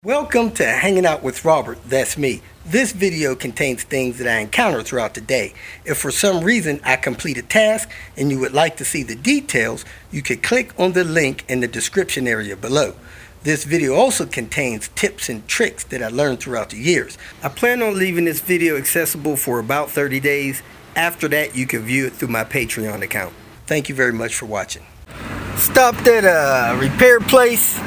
Welcome to Hanging Out with Robert, that's me. This video contains things that I encounter throughout the day. If for some reason I complete a task and you would like to see the details, you could click on the link in the description area below. This video also contains tips and tricks that I learned throughout the years. I plan on leaving this video accessible for about 30 days. After that, you can view it through my Patreon account. Thank you very much for watching. Stopped at a repair place.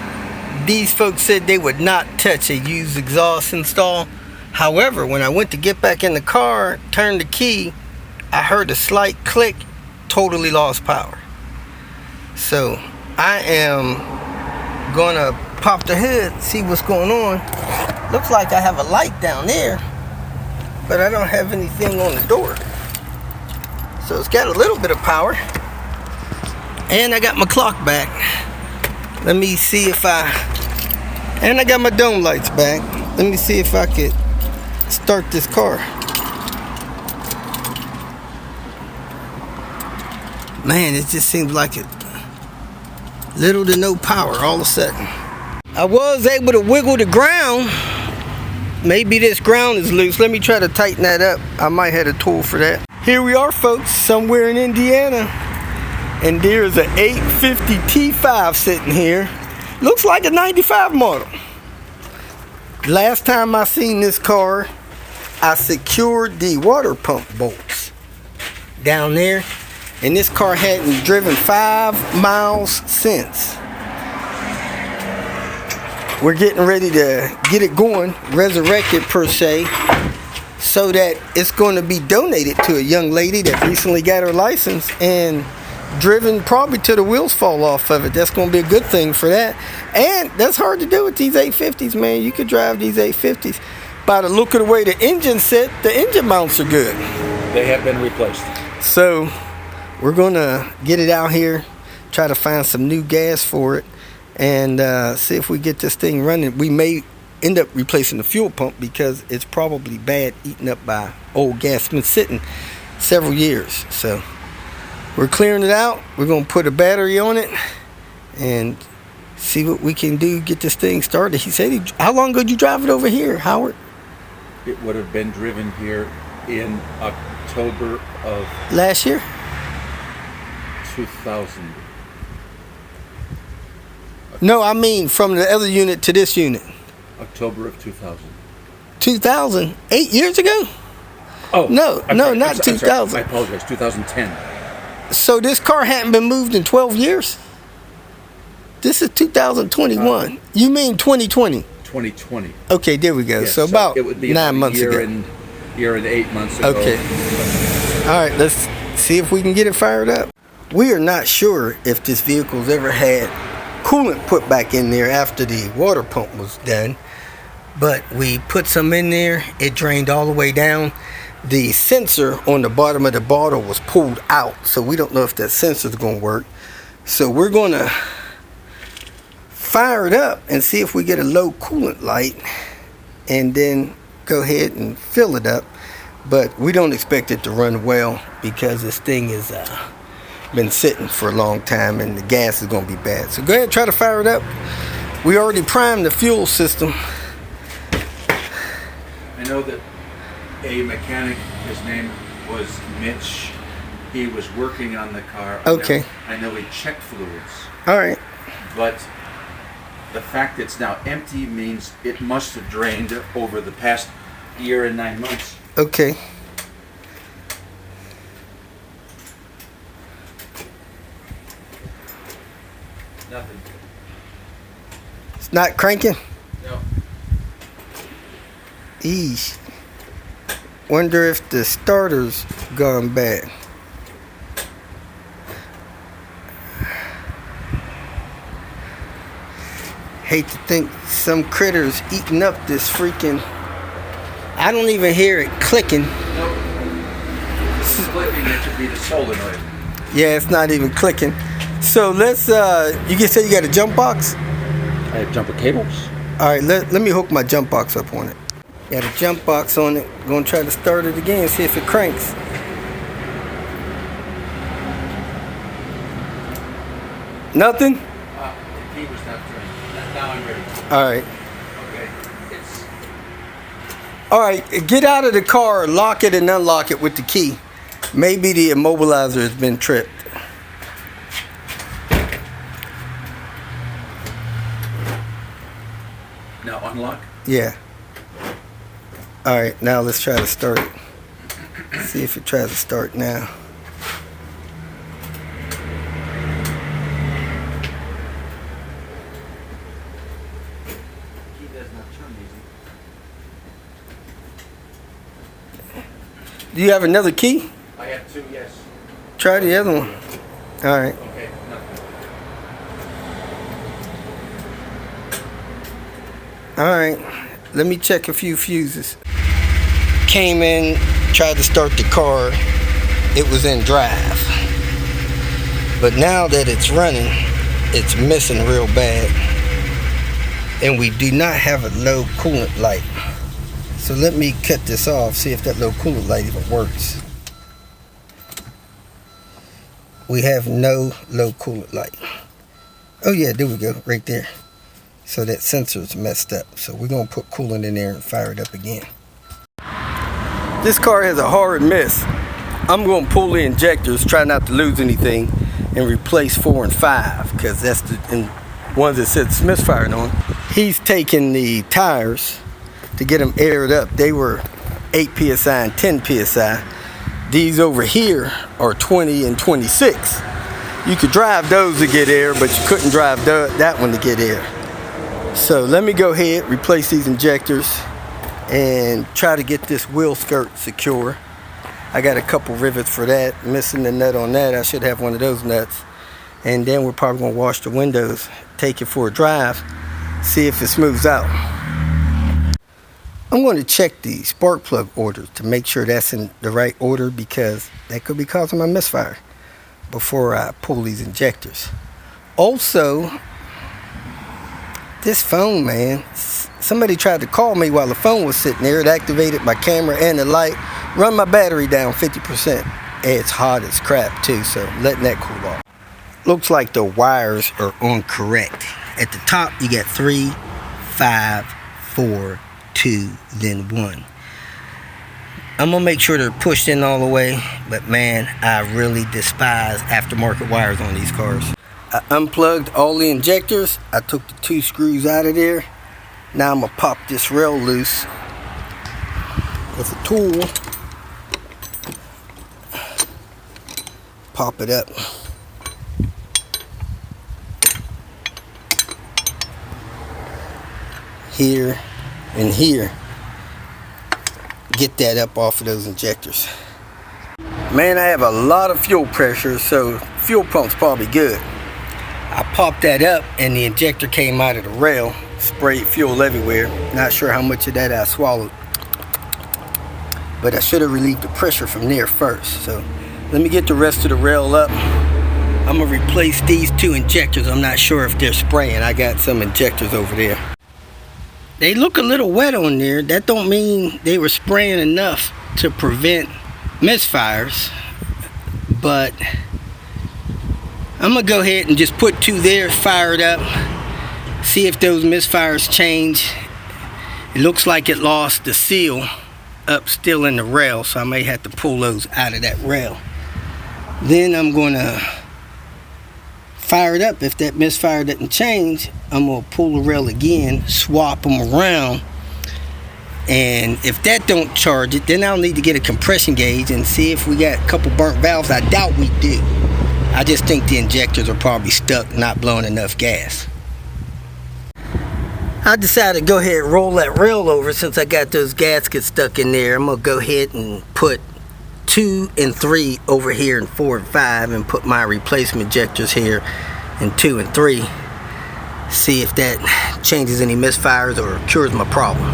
These folks said they would not touch a used exhaust install. However, when I went to get back in the car, turned the key, I heard a slight click, totally lost power. So I am gonna pop the hood, see what's going on. Looks like I have a light down there, but I don't have anything on the door. So it's got a little bit of power. And I got my clock back. Let me see if and I got my dome lights back. Let me see if I could start this car. Man, it just seems like it little to no power all of a sudden. I was able to wiggle the ground. Maybe this ground is loose. Let me try to tighten that up. I might have a tool for that. Here we are, folks, somewhere in Indiana. And there's an 850 T5 sitting here. Looks like a 95 model. Last time I seen this car, I secured the water pump bolts down there. And this car hadn't driven 5 miles since. We're getting ready to get it going, resurrect it per se, so that it's going to be donated to a young lady that recently got her license and driven probably till the wheels fall off of it. That's going to be a good thing for that. And that's hard to do with these 850s, man. You could drive these 850s. By the look of the way the engine's set, the engine mounts are good. They have been replaced. So we're going to get it out here, try to find some new gas for it, and see if we get this thing running. We may end up replacing the fuel pump because it's probably bad, eaten up by old gas. It's been sitting several years. So we're clearing it out. We're going to put a battery on it and see what we can do, get this thing started. He said, how long ago did you drive it over here, Howard? It would have been driven here in October of last year? 2000. No, I mean from the other unit to this unit. October of 2000. 2000? 8 years ago? Oh. No, not 2000. I apologize, 2010. So this car hadn't been moved in 12 years? This is 2021. You mean 2020? 2020. Okay, there we go. Yes, so about it would be 9 months ago. Year and 8 months ago. Okay. All right, let's see if we can get it fired up. We are not sure if this vehicle's ever had coolant put back in there after the water pump was done. But we put some in there. It drained all the way down. The sensor on the bottom of the bottle was pulled out, so we don't know if that sensor is going to work. So we're going to fire it up and see if we get a low coolant light and then go ahead and fill it up. But we don't expect it to run well because this thing has been sitting for a long time and the gas is going to be bad. So go ahead and try to fire it up. We already primed the fuel system. I know that a mechanic, his name was Mitch. He was working on the car. Okay. I know he checked fluids. All right. But the fact that it's now empty means it must have drained over the past year and 9 months. Okay. Nothing. It's not cranking? No. Eesh. Wonder if the starter's gone bad. Hate to think some critter's eating up this freaking... I don't even hear it clicking. Nope. It's clicking. It should be the solenoid. Yeah, it's not even clicking. So let's, you can say you got a jump box? I have jumper cables. All right, let me hook my jump box up on it. Got a jump box on it. Gonna try to start it again, see if it cranks. Nothing? The key was not drained. Now I'm ready. All right. Okay. Alright, get out of the car, lock it and unlock it with the key. Maybe the immobilizer has been tripped. Now unlock. Yeah. Alright, now let's try to start it. See if it tries to start now. Key does not turn easy. Do you have another key? I have two, yes. Try the other one. Alright. Okay, nothing. Alright. Let me check a few fuses. Came in, tried to start the car. It was in drive. But now that it's running, it's missing real bad. And we do not have a low coolant light. So let me cut this off, see if that low coolant light even works. We have no low coolant light. Oh yeah, there we go, right there. So that sensor's messed up. So we're gonna put coolant in there and fire it up again. This car has a hard miss. I'm gonna pull the injectors, try not to lose anything, and replace 4 and 5, because that's the ones that said misfiring on. He's taking the tires to get them aired up. They were 8 psi and 10 psi. These over here are 20 and 26. You could drive those to get air, but you couldn't drive that one to get air. So let me go ahead, replace these injectors, and try to get this wheel skirt secure. I got a couple rivets for that. Missing the nut on that. I should have one of those nuts. And then we're probably gonna wash the windows, take it for a drive, see if it smooths out. I'm going to check the spark plug order to make sure that's in the right order, because that could be causing my misfire before I pull these injectors. Also, this phone, man, somebody tried to call me while the phone was sitting there. It activated my camera and the light, run my battery down 50%. It's hot as crap too, so letting that cool off. Looks like the wires are incorrect. At the top you got 3, 5, 4, 2, then 1. I'm gonna make sure they're pushed in all the way, but man, I really despise aftermarket wires on these cars. I unplugged all the injectors. I took the 2 screws out of there. Now I'm gonna pop this rail loose with a tool. Pop it up. Here and here. Get that up off of those injectors. Man, I have a lot of fuel pressure, so fuel pump's probably good. I popped that up and the injector came out of the rail, sprayed fuel everywhere. Not sure how much of that I swallowed, but I should have relieved the pressure from there first. So let me get the rest of the rail up. I'm gonna replace these 2 injectors. I'm not sure if they're spraying. I got some injectors over there. They look a little wet on there. That don't mean they were spraying enough to prevent misfires, but I'm gonna go ahead and just put 2 there, fire it up, see if those misfires change. It looks like it lost the seal up still in the rail, so I may have to pull those out of that rail. Then I'm gonna fire it up. If that misfire doesn't change, I'm gonna pull the rail again, swap them around, and if that don't charge it, then I'll need to get a compression gauge and see if we got a couple burnt valves. I doubt we do. I just think the injectors are probably stuck, not blowing enough gas. I decided to go ahead and roll that rail over since I got those gaskets stuck in there. I'm gonna go ahead and put 2 and 3 over here and 4 and 5 and put my replacement injectors here in 2 and 3. See if that changes any misfires or cures my problem.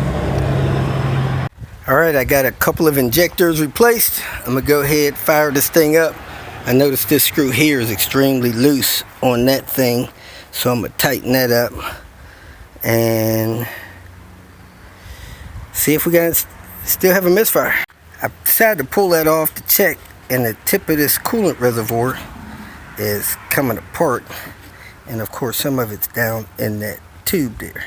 Alright, I got a couple of injectors replaced. I'm gonna go ahead and fire this thing up. I noticed this screw here is extremely loose on that thing, so I'm gonna tighten that up and see if we still have a misfire. I decided to pull that off to check, and the tip of this coolant reservoir is coming apart, and of course some of it's down in that tube there.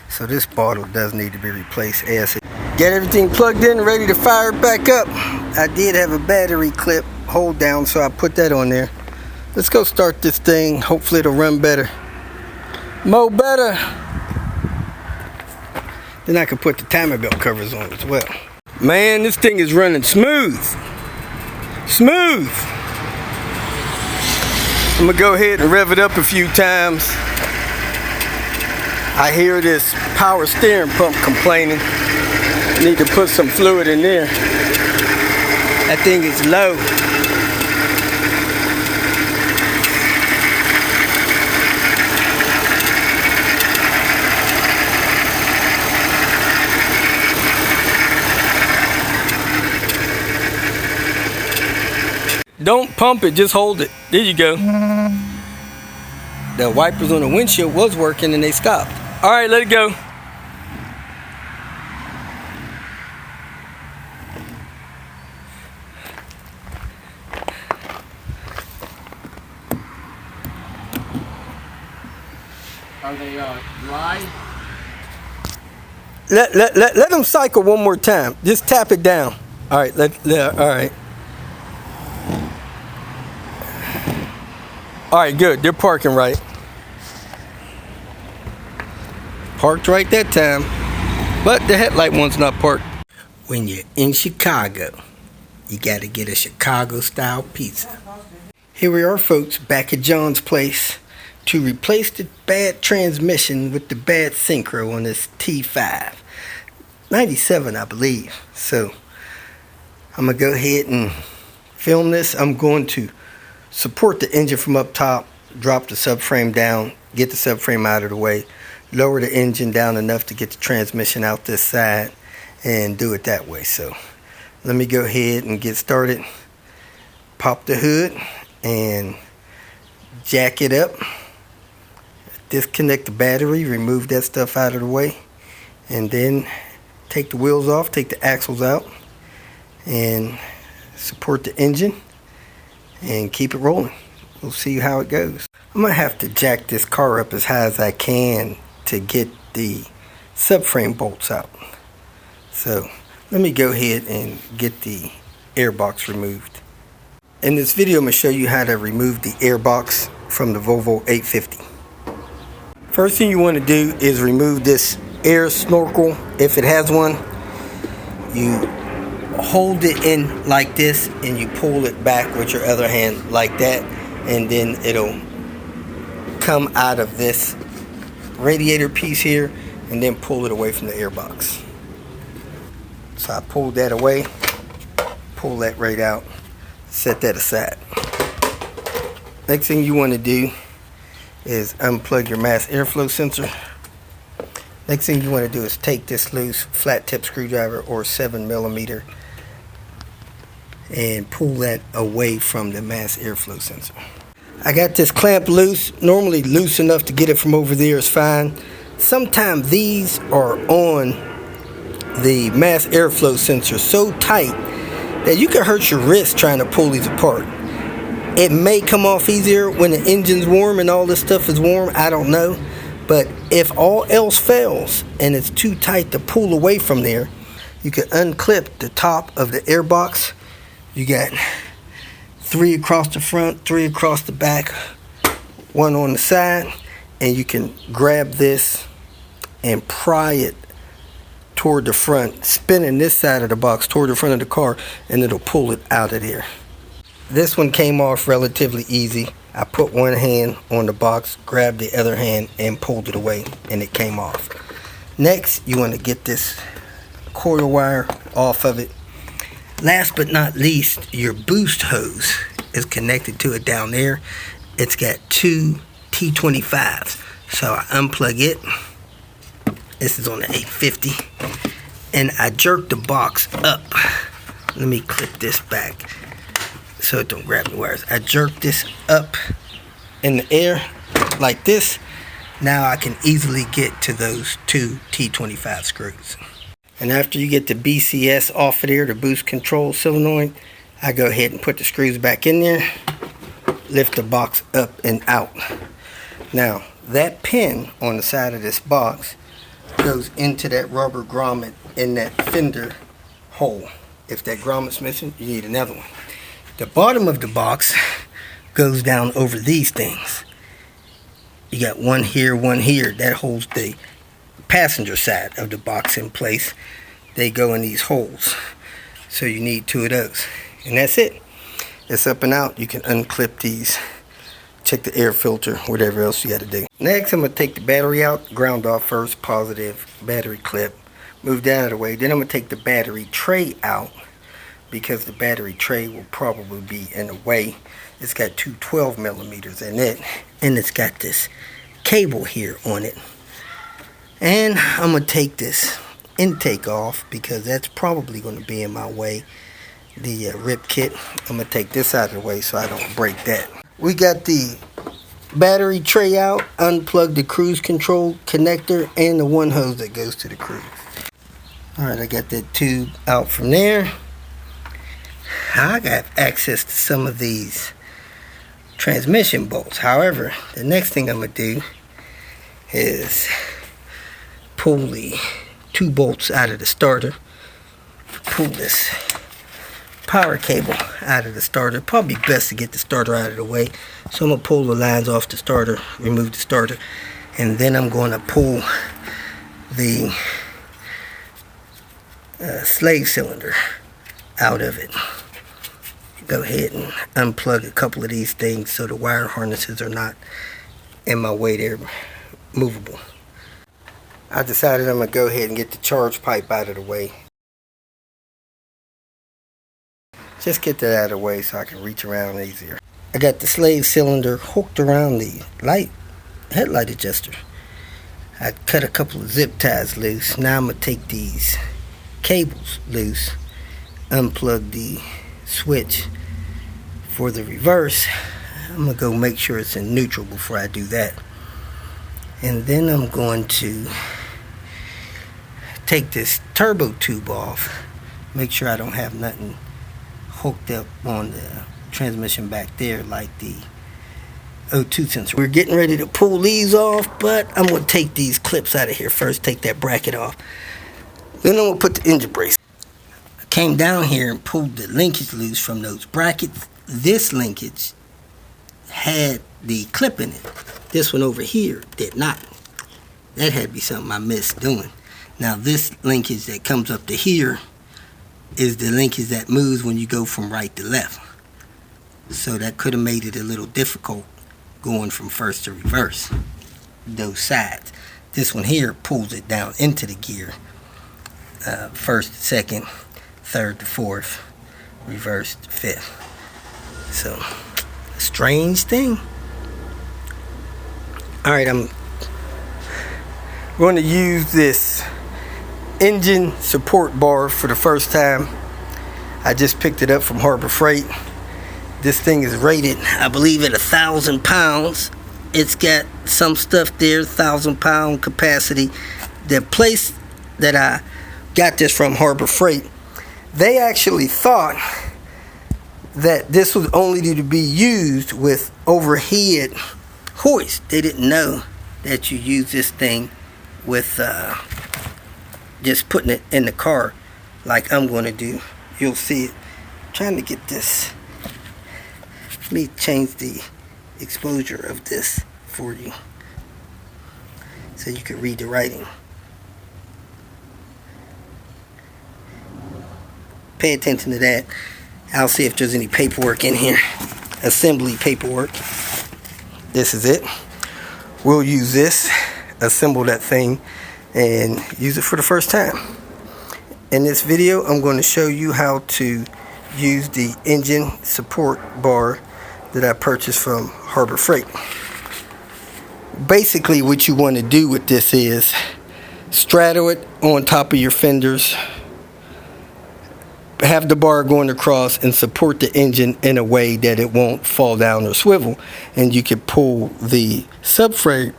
So this bottle does need to be replaced ASAP. Get everything plugged in, ready to fire it back up. I did have a battery clip hold down, so I put that on there. Let's go start this thing. Hopefully it'll run better. Mo better. Then I can put the timer belt covers on as well. Man, this thing is running smooth. Smooth. I'm gonna go ahead and rev it up a few times. I hear this power steering pump complaining. Need to put some fluid in there. That thing is low. Don't pump it, just hold it. There you go. The wipers on the windshield was working and they stopped. All right, let it go. Are they dry? Let them cycle one more time. Just tap it down. All right, all right. All right, good. They're parking right. Parked right that time. But the headlight one's not parked. When you're in Chicago, you gotta get a Chicago-style pizza. Here we are, folks, back at John's place to replace the bad transmission with the bad synchro on this T5. 97, I believe. So, I'm gonna go ahead and film this. I'm going to support the engine from up top, drop the subframe down, get the subframe out of the way, lower the engine down enough to get the transmission out this side, and do it that way. So let me go ahead and get started. Pop the hood and jack it up. Disconnect the battery, remove that stuff out of the way, and then take the wheels off, take the axles out, and support the engine and keep it rolling. We'll see how it goes. I'm gonna have to jack this car up as high as I can to get the subframe bolts out. So let me go ahead and get the airbox removed. In this video, I'm gonna show you how to remove the airbox from the Volvo 850. First thing you want to do is remove this air snorkel, if it has one. You hold it in like this and you pull it back with your other hand like that, and then it'll come out of this radiator piece here and then pull it away from the airbox. So I pulled that away, pull that right out, set that aside. Next thing you want to do is unplug your mass airflow sensor. Next thing you want to do is take this loose flat tip screwdriver or 7mm and pull that away from the mass airflow sensor. I got this clamp loose. Normally loose enough to get it from over there is fine. Sometimes these are on the mass airflow sensor so tight that you can hurt your wrist trying to pull these apart. It may come off easier when the engine's warm and all this stuff is warm, I don't know. But if all else fails and it's too tight to pull away from there, you can unclip the top of the airbox. You got 3 across the front, 3 across the back, 1 on the side, and you can grab this and pry it toward the front, spinning this side of the box toward the front of the car, and it'll pull it out of there. This one came off relatively easy. I put one hand on the box, grabbed the other hand, and pulled it away, and it came off. Next, you want to get this coil wire off of it. Last but not least, your boost hose is connected to it down there. It's got 2 T25s. So I unplug it. This is on the 850. And I jerk the box up. Let me clip this back so it don't grab the wires. I jerk this up in the air like this. Now I can easily get to those 2 T25 screws. And after you get the BCS off of there, the boost control solenoid, I go ahead and put the screws back in there, lift the box up and out. Now, that pin on the side of this box goes into that rubber grommet in that fender hole. If that grommet's missing, you need another one. The bottom of the box goes down over these things. You got one here, one here. That holds the passenger side of the box in place. They go in these holes. So you need 2 of those. And that's it. It's up and out. You can unclip these. Check the air filter, whatever else you got to do. Next, I'm going to take the battery out. Ground off first, positive. Battery clip. Move that out of the way. Then I'm going to take the battery tray out, because the battery tray will probably be in the way. It's got 2 12 millimeters in it, and it's got this cable here on it. And I'm going to take this intake off, because that's probably going to be in my way. The rip kit, I'm going to take this out of the way so I don't break that. We got the battery tray out, unplug the cruise control connector and the one hose that goes to the cruise. Alright, I got that tube out from there. I got access to some of these transmission bolts. However, the next thing I'm going to do is pull the 2 bolts out of the starter. Pull this power cable out of the starter. Probably best to get the starter out of the way. So I'm going to pull the lines off the starter, remove the starter, and then I'm going to pull the slave cylinder out of it. Go ahead and unplug a couple of these things so the wire harnesses are not in my way. They're movable. I decided I'm going to go ahead and get the charge pipe out of the way. Just get that out of the way so I can reach around easier. I got the slave cylinder hooked around the headlight adjuster. I cut a couple of zip ties loose. Now I'm going to take these cables loose, unplug the switch for the reverse. I'm going to go make sure it's in neutral before I do that. And then I'm going to take this turbo tube off. Make sure I don't have nothing hooked up on the transmission back there like the O2 sensor. We're getting ready to pull these off, but I'm going to take these clips out of here first, take that bracket off. Then I'm going to put the engine brace. I came down here and pulled the linkage loose from those brackets. This linkage had the clip in it. This one over here did not. That had to be something I missed doing. Now this linkage that comes up to here is the linkage that moves when you go from right to left. So that could have made it a little difficult going from first to reverse, those sides. This one here pulls it down into the gear. First to second, third to fourth, reverse to fifth. So, strange thing. Alright, I'm going to use this engine support bar for the first time. I just picked it up from Harbor Freight. This thing is rated, I believe, at 1,000 pounds. It's got some stuff there, 1,000 pound capacity. The place that I got this from, Harbor Freight, they actually thought that this was only to be used with overhead hoist. They didn't know that you use this thing with just putting it in the car like I'm going to do. You'll see it. I'm trying to get this. Let me change the exposure of this for you so you can read the writing. Pay attention to that. I'll see if there's any paperwork in here. Assembly paperwork. This is it. We'll use this, assemble that thing, and use it for the first time. In this video, I'm going to show you how to use the engine support bar that I purchased from Harbor Freight. Basically, what you want to do with this is straddle it on top of your fenders, have the bar going across, and support the engine in a way that it won't fall down or swivel, and you can pull the subframe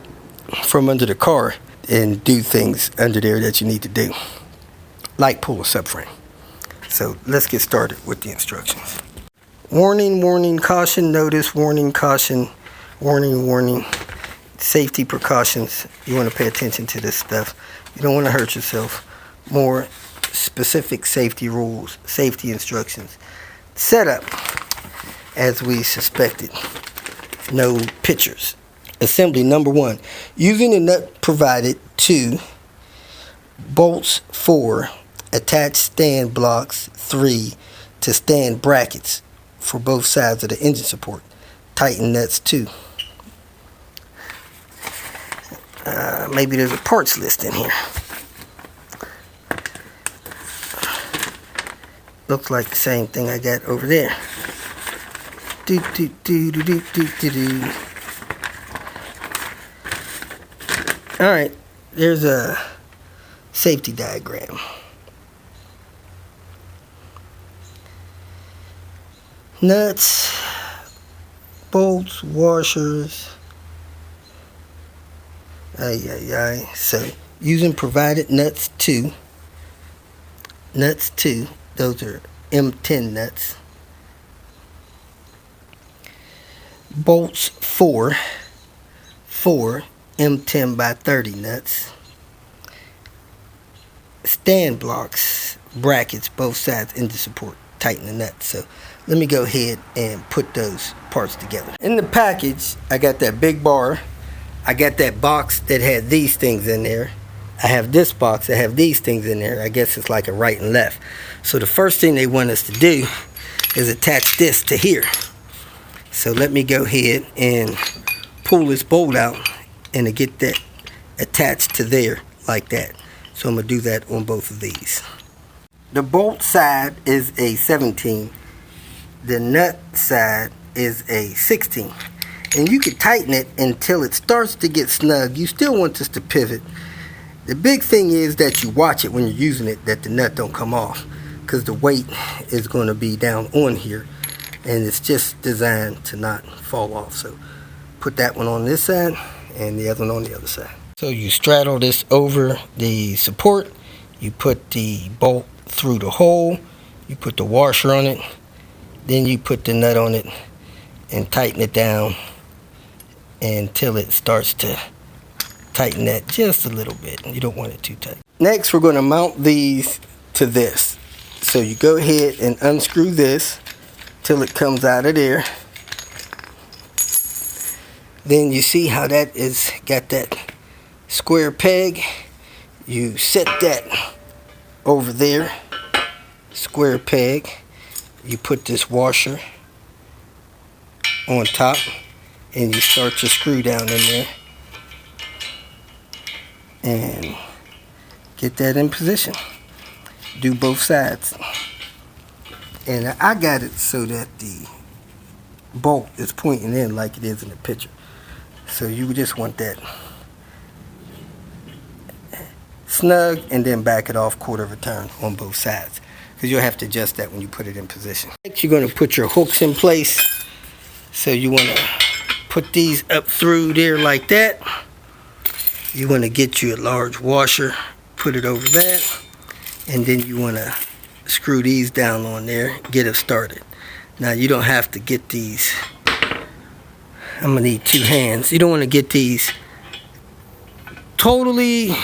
from under the car and do things under there that you need to do, like pull a subframe. So let's get started with the instructions. Warning, warning, caution, notice, warning, caution, warning, warning. Safety precautions. You want to pay attention to this stuff. You don't want to hurt yourself. More specific safety rules, safety instructions. Setup, as we suspected. No pictures. Assembly number 1. Using the nut provided. 2. Bolts. 4. Attach stand blocks. 3. To stand brackets for both sides of the engine support. Tighten nuts 2. Maybe there's a parts list in here. Looks like the same thing I got over there. Alright, there's a safety diagram. Nuts, bolts, washers. So, using provided nuts 2. Nuts 2. Those are M10 nuts. Bolts 4. 4 M10 by 30 nuts. Stand blocks, brackets, both sides into support. Tighten the nuts. So let me go ahead and put those parts together. In the package, I got that big bar. I got that box that had these things in there. I have this box that have these things in there. I guess it's like a right and left. So the first thing they want us to do is attach this to here. So let me go ahead and pull this bolt out and to get that attached to there like that. So I'm going to do that on both of these. The bolt side is a 17. The nut side is a 16. And you can tighten it until it starts to get snug. You still want this to pivot. The big thing is that you watch it when you're using it, that the nut don't come off, because the weight is going to be down on here, and it's just designed to not fall off. So put that one on this side and the other one on the other side. So you straddle this over the support. You put the bolt through the hole. You put the washer on it. Then you put the nut on it and tighten it down until it starts to tighten that just a little bit. You don't want it too tight. Next, we're going to mount these to this. So you go ahead and unscrew this till it comes out of there. Then you see how that is got that square peg. You set that over there, square peg. You put this washer on top and you start your screw down in there and get that in position. Do both sides. And I got it so that the bolt is pointing in like it is in the picture. So you just want that snug and then back it off quarter of a turn on both sides, because you'll have to adjust that when you put it in position. Next, you're going to put your hooks in place. So you want to put these up through there like that. You want to get you a large washer, put it over that, and then you want to screw these down on there, get it started. Now you don't have to get these, I'm going to need 2 hands. You don't want to get these totally,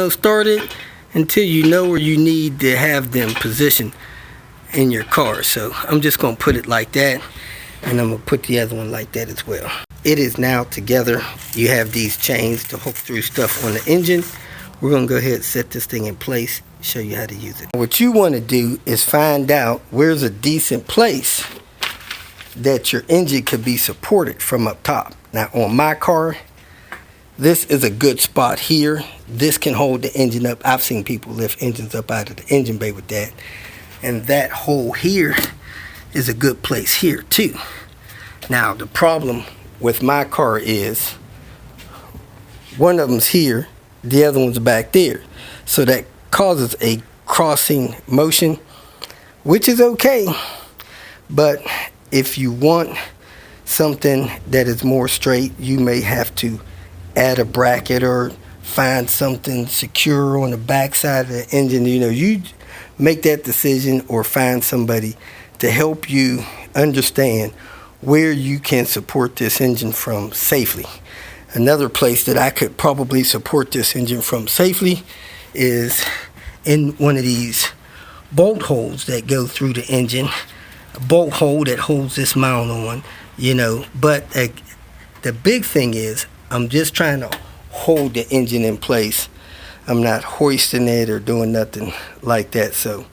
started until you know where you need to have them positioned in your car. So I'm just going to put it like that, and I'm going to put the other one like that as well. It is now together. You have these chains to hook through stuff on the engine. We're going to go ahead and set this thing in place, show you how to use it. What you want to do is find out where's a decent place that your engine could be supported from up top. Now on my car, this is a good spot here. This can hold the engine up. I've seen people lift engines up out of the engine bay with that. And that hole here is a good place here too. Now the problem with my car is one of them's here, the other one's back there. So that causes a crossing motion, which is okay. But if you want something that is more straight, you may have to add a bracket or find something secure on the back side of the engine. You make that decision or find somebody to help you understand where you can support this engine from safely. Another place that I could probably support this engine from safely is in one of these bolt holes that go through the engine. A bolt hole that holds this mount on, but the big thing is I'm just trying to hold the engine in place. I'm not hoisting it or doing nothing like that. So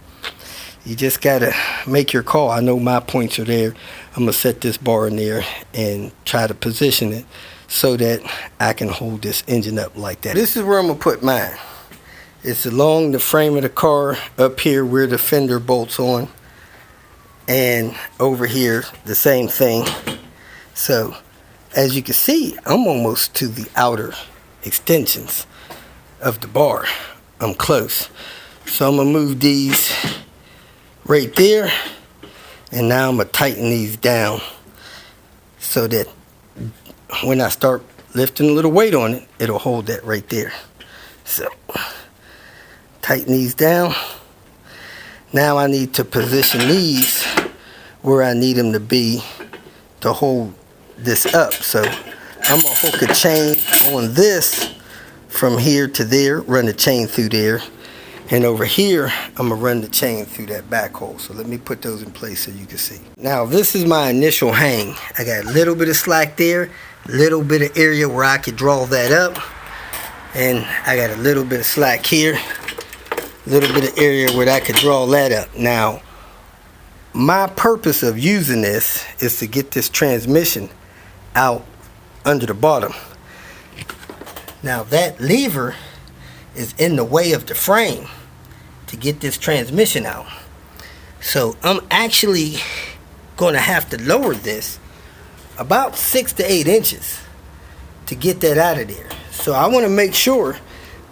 you just gotta make your call. I know my points are there. I'm gonna set this bar in there and try to position it so that I can hold this engine up like that. This is where I'm gonna put mine. It's along the frame of the car up here where the fender bolts on, and over here the same thing. So as you can see, I'm almost to the outer extensions of the bar. I'm close. So I'm gonna move these right there, and now I'm gonna tighten these down so that when I start lifting a little weight on it, it'll hold that right there. So tighten these down. Now I need to position these where I need them to be to hold this up. So I'm gonna hook a chain on this from here to there, run the chain through there, and over here I'm gonna run the chain through that back hole. So let me put those in place so you can see. Now this is my initial hang. I got a little bit of slack there, a little bit of area where I could draw that up, and I got a little bit of slack here, a little bit of area where I could draw that up. Now my purpose of using this is to get this transmission out under the bottom. Now that lever is in the way of the frame to get this transmission out. So I'm actually going to have to lower this about 6 to 8 inches to get that out of there. So I want to make sure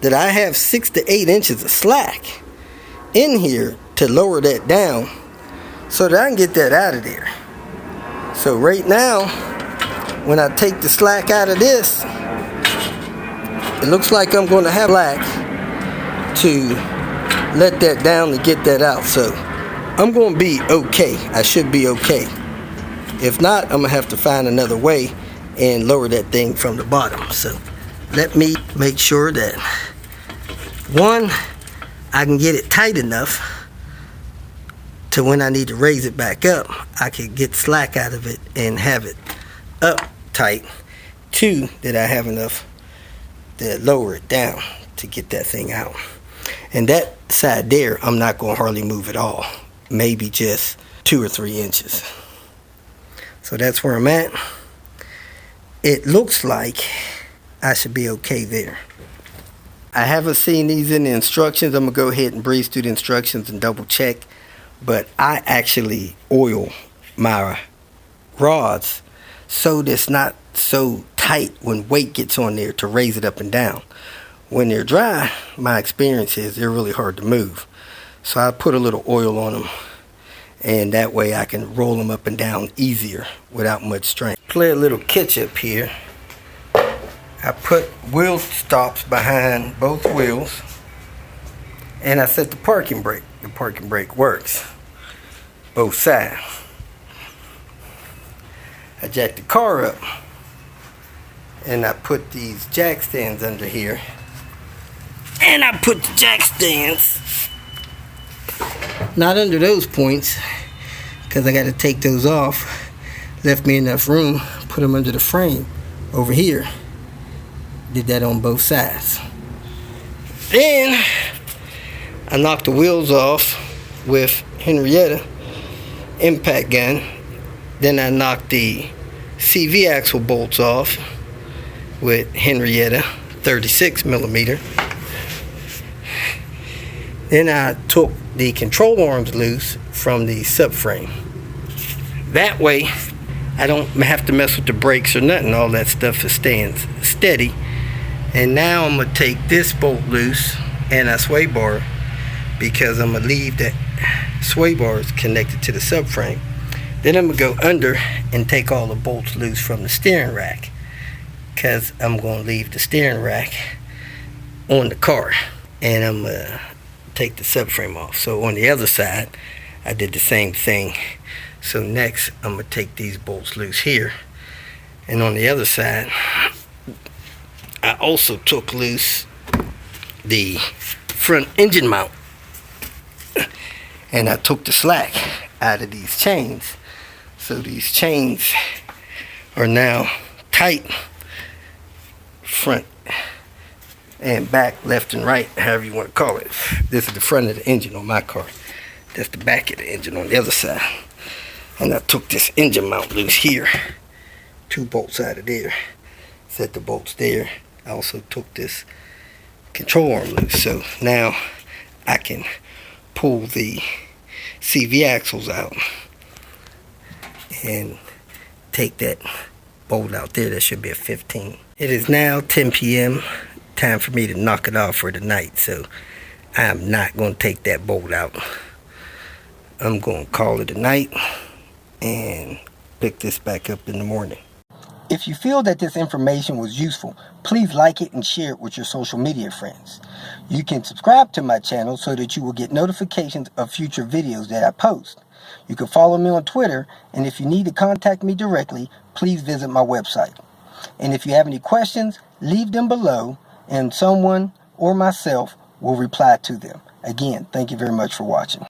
that I have 6 to 8 inches of slack in here to lower that down so that I can get that out of there. So right now, when I take the slack out of this, it looks like I'm going to have slack to let that down to get that out. So I'm going to be okay. I should be okay. If not, I'm going to have to find another way and lower that thing from the bottom. So let me make sure that, one, I can get it tight enough to when I need to raise it back up, I can get slack out of it and have it up tight. Two, that I have enough to lower it down to get that thing out. And that side there, I'm not going to hardly move at all. Maybe just 2 or 3 inches. So that's where I'm at. It looks like I should be okay there. I haven't seen these in the instructions. I'm going to go ahead and breeze through the instructions and double check. But I actually oil my rods so that it's not so tight when weight gets on there to raise it up and down. When they're dry, my experience is they're really hard to move. So I put a little oil on them, and that way I can roll them up and down easier without much strain. Play a little catch up here. I put wheel stops behind both wheels, and I set the parking brake. The parking brake works both sides. I jack the car up, and I put these jack stands under here, and I put the jack stands not under those points because I got to take those off. Left me enough room, put them under the frame over here. Did that on both sides. Then I knocked the wheels off with Henrietta impact gun. Then I knocked the CV axle bolts off with Henrietta 36 millimeter. Then I took the control arms loose from the subframe. That way I don't have to mess with the brakes or nothing. All that stuff is staying steady. And now I'm going to take this bolt loose and a sway bar, because I'm going to leave that sway bars connected to the subframe. Then I'm going to go under and take all the bolts loose from the steering rack, because I'm going to leave the steering rack on the car, and I'm going to take the subframe off. So on the other side I did the same thing. So next I'm going to take these bolts loose here, and on the other side I also took loose the front engine mount, and I took the slack out of these chains. So these chains are now tight, front and back, left and right, however you want to call it. This is the front of the engine on my car. That's the back of the engine on the other side. And I took this engine mount loose here. 2 bolts out of there. Set the bolts there. I also took this control arm loose. So now I can pull the CV axles out and take that bolt out there. That should be a 15. It is now 10 p.m. Time for me to knock it off for the night. So I'm not going to take that bolt out. I'm going to call it a night and pick this back up in the morning. If you feel that this information was useful, please like it and share it with your social media friends. You can subscribe to my channel so that you will get notifications of future videos that I post. You can follow me on Twitter, and if you need to contact me directly, please visit my website. And if you have any questions, leave them below, and someone or myself will reply to them. Again, thank you very much for watching.